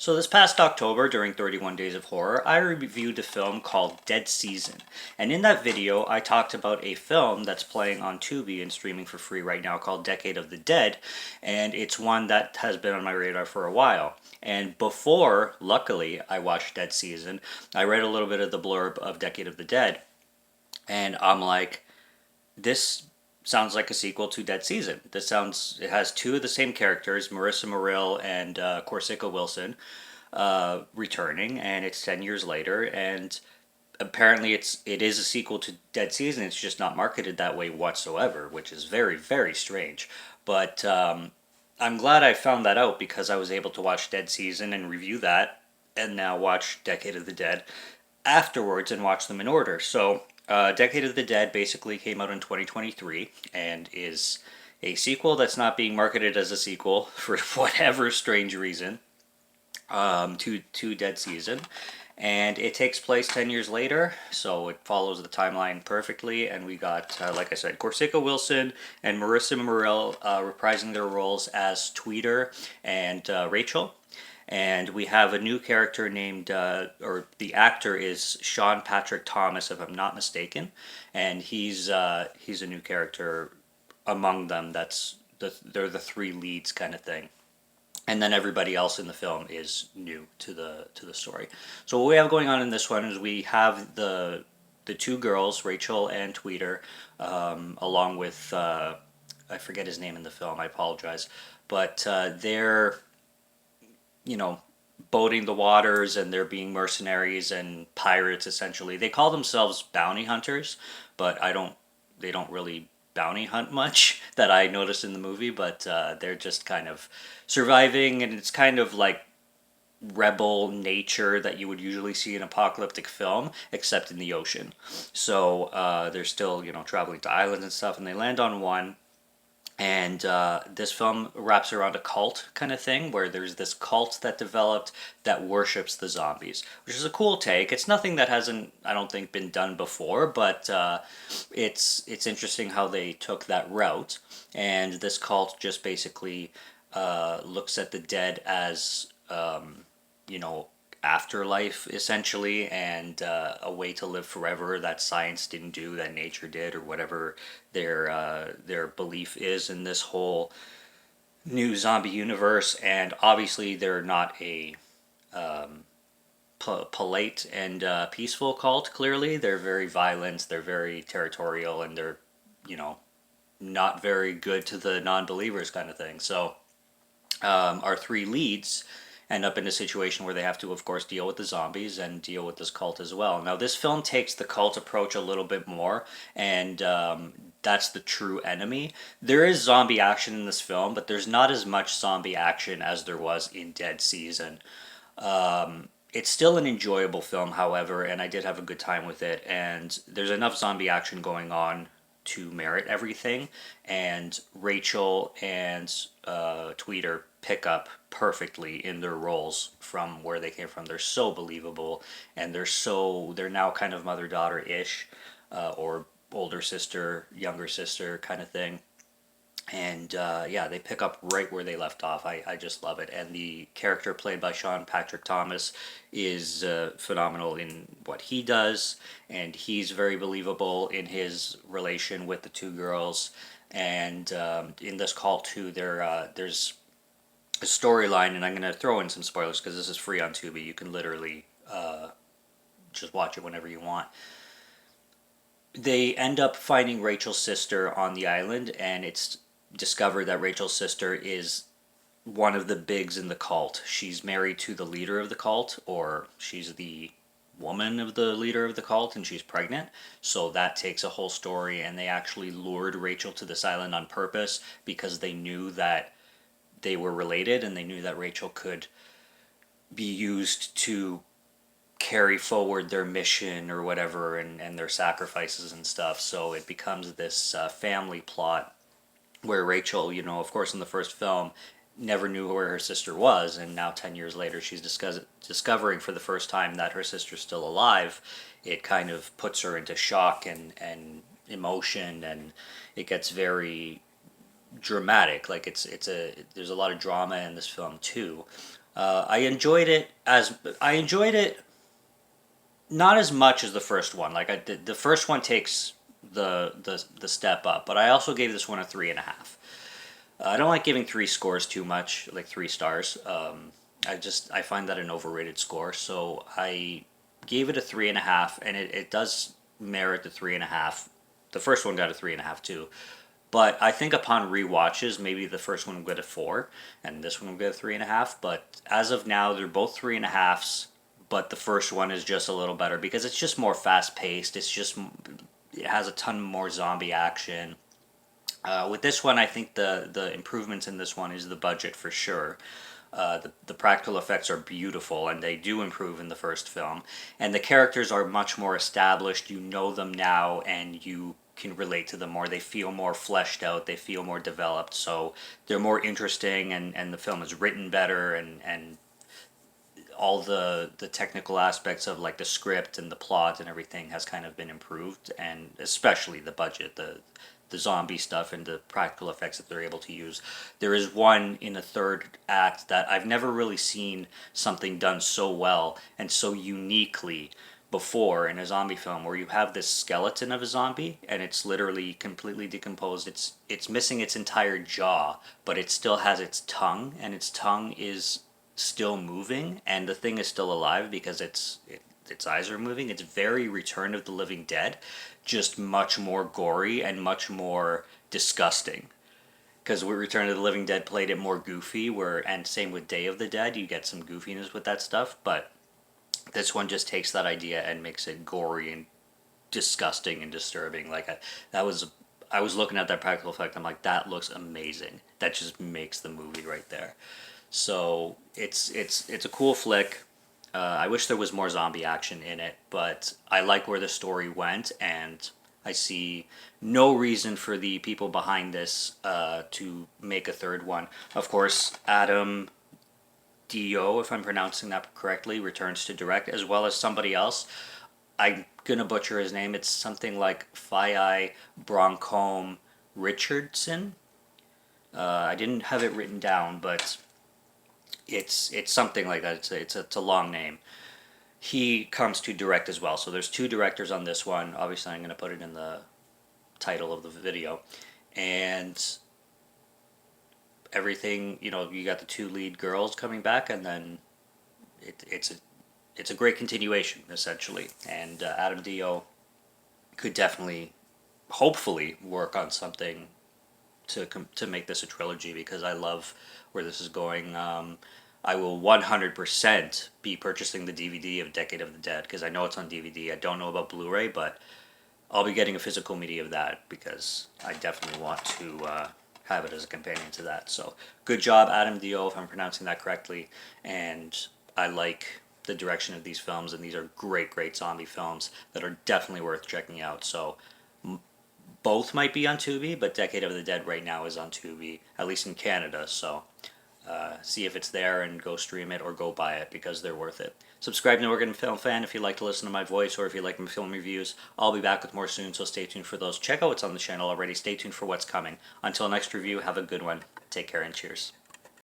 So this past October, during 31 Days of Horror, I reviewed a film called Dead Season. And in that video, I talked about a film that's playing on Tubi and streaming for free right now called Decade of the Dead. And it's one that has been on my radar for a while. And before, luckily, I watched Dead Season, I read a little bit of the blurb of Decade of the Dead. And I'm like, this sounds like a sequel to Dead Season. It has two of the same characters, Marissa Marill and Corsica Wilson, returning, and it's 10 years later, and apparently it is a sequel to Dead Season. It's just not marketed that way whatsoever, which is very, very strange. But I'm glad I found that out because I was able to watch Dead Season and review that, and now watch Decade of the Dead afterwards and watch them in order. So, Decade of the Dead basically came out in 2023 and is a sequel that's not being marketed as a sequel for whatever strange reason, to Dead Season. And it takes place 10 years later, so it follows the timeline perfectly. And we got, like I said, Corsica Wilson and Marissa Marill reprising their roles as Tweeter and Rachel. And we have a new character named, or the actor is Sean Patrick Thomas, if I'm not mistaken, and he's a new character among them. They're the three leads kind of thing, and then everybody else in the film is new to the story. So what we have going on in this one is we have the two girls, Rachel and Tweeter, along with I forget his name in the film. I apologize, but they're boating the waters and they're being mercenaries and pirates essentially. They call themselves bounty hunters, but they don't really bounty hunt much that I noticed in the movie, but they're just kind of surviving, and it's kind of like rebel nature that you would usually see in apocalyptic film, except in the ocean. So they're still, traveling to islands and stuff, and they land on one. And this film wraps around a cult kind of thing, where there's this cult that developed that worships the zombies, which is a cool take. It's nothing that hasn't, I don't think, been done before, but it's interesting how they took that route. And this cult just basically looks at the dead as, you know, afterlife essentially, and a way to live forever that science didn't do, that nature did, or whatever their belief is in this whole new zombie universe. And obviously they're not a polite and peaceful cult. Clearly they're very violent, they're very territorial, and they're, you know, not very good to the non-believers kind of thing. So our three leads end up in a situation where they have to, of course, deal with the zombies and deal with this cult as well. Now, this film takes the cult approach a little bit more, and that's the true enemy. There is zombie action in this film, but there's not as much zombie action as there was in Dead Season. It's still an enjoyable film, however, and I did have a good time with it, and there's enough zombie action going on to merit everything, and Rachel and Tweeter pick up perfectly in their roles from where they came from. They're so believable, and they're now kind of mother-daughter ish, or older sister, younger sister kind of thing. And yeah, they pick up right where they left off. I just love it. And the character played by Sean Patrick Thomas is phenomenal in what he does, and he's very believable in his relation with the two girls. And in this call too, there's a storyline, and I'm going to throw in some spoilers because this is free on Tubi. You can literally just watch it whenever you want. They end up finding Rachel's sister on the island, and it's discovered that Rachel's sister is one of the bigs in the cult. She's married to the leader of the cult, or she's the woman of the leader of the cult, and she's pregnant. So that takes a whole story, and they actually lured Rachel to this island on purpose because they knew that they were related, and they knew that Rachel could be used to carry forward their mission or whatever, and their sacrifices and stuff. So it becomes this family plot where Rachel, of course, in the first film, never knew where her sister was, and now 10 years later she's discovering for the first time that her sister's still alive. It kind of puts her into shock and emotion, and it gets very dramatic. Like there's a lot of drama in this film too. I enjoyed it not as much as the first one. Like I did, the first one takes the step up, but I also gave this one a 3.5. I don't like giving three scores too much, like 3 stars. I find that an overrated score, so I gave it a 3.5, and it does merit the 3.5. The first one got a 3.5 too, but I think upon re-watches, maybe the first one will get a 4, and this one will get a 3.5. But as of now, they're both 3.5s. But the first one is just a little better because it's just more fast paced. It has a ton more zombie action. With this one, I think the improvements in this one is the budget for sure. The practical effects are beautiful and they do improve in the first film. And the characters are much more established. You know them now and you can relate to them more. They feel more fleshed out, they feel more developed. So they're more interesting and the film is written better and all the technical aspects of like the script and the plot and everything has kind of been improved, and especially the budget, the zombie stuff and the practical effects that they're able to use. There is one in the third act that I've never really seen something done so well and so uniquely before in a zombie film, where you have this skeleton of a zombie and it's literally completely decomposed. It's missing its entire jaw, but it still has its tongue, and its tongue is still moving and the thing is still alive because its eyes are moving. It's very Return of the Living Dead, just much more gory and much more disgusting. Because Return of the Living Dead played it more goofy, and same with Day of the Dead, you get some goofiness with that stuff, but this one just takes that idea and makes it gory and disgusting and disturbing. That was I was looking at that practical effect. I'm like, that looks amazing. That just makes the movie right there. So it's a cool flick. I wish there was more zombie action in it, but I like where the story went, and I see no reason for the people behind this to make a third one. Of course, Adam Deyoe, if I'm pronouncing that correctly, returns to direct, as well as somebody else. I'm gonna butcher his name. It's something like Fairai Branscombe Richardson. I didn't have it written down, but it's something like that. It's a long name. He comes to direct as well. So there's two directors on this one. Obviously, I'm going to put it in the title of the video, and everything. You got the two lead girls coming back, and then it's a great continuation essentially. And Adam Dio could definitely, hopefully, work on something to make this a trilogy, because I love where this is going. I will 100% be purchasing the DVD of Decade of the Dead because I know it's on DVD. I don't know about Blu-ray, but I'll be getting a physical media of that because I definitely want to have it as a companion to that. So good job, Adam Dio, if I'm pronouncing that correctly. And I like the direction of these films, and these are great, great zombie films that are definitely worth checking out. So both might be on Tubi, but Decade of the Dead right now is on Tubi, at least in Canada. So see if it's there and go stream it or go buy it because they're worth it. Subscribe to Organ Film Fan if you like to listen to my voice or if you like my film reviews. I'll be back with more soon, so stay tuned for those. Check out what's on the channel already. Stay tuned for what's coming. Until next review, have a good one. Take care and cheers.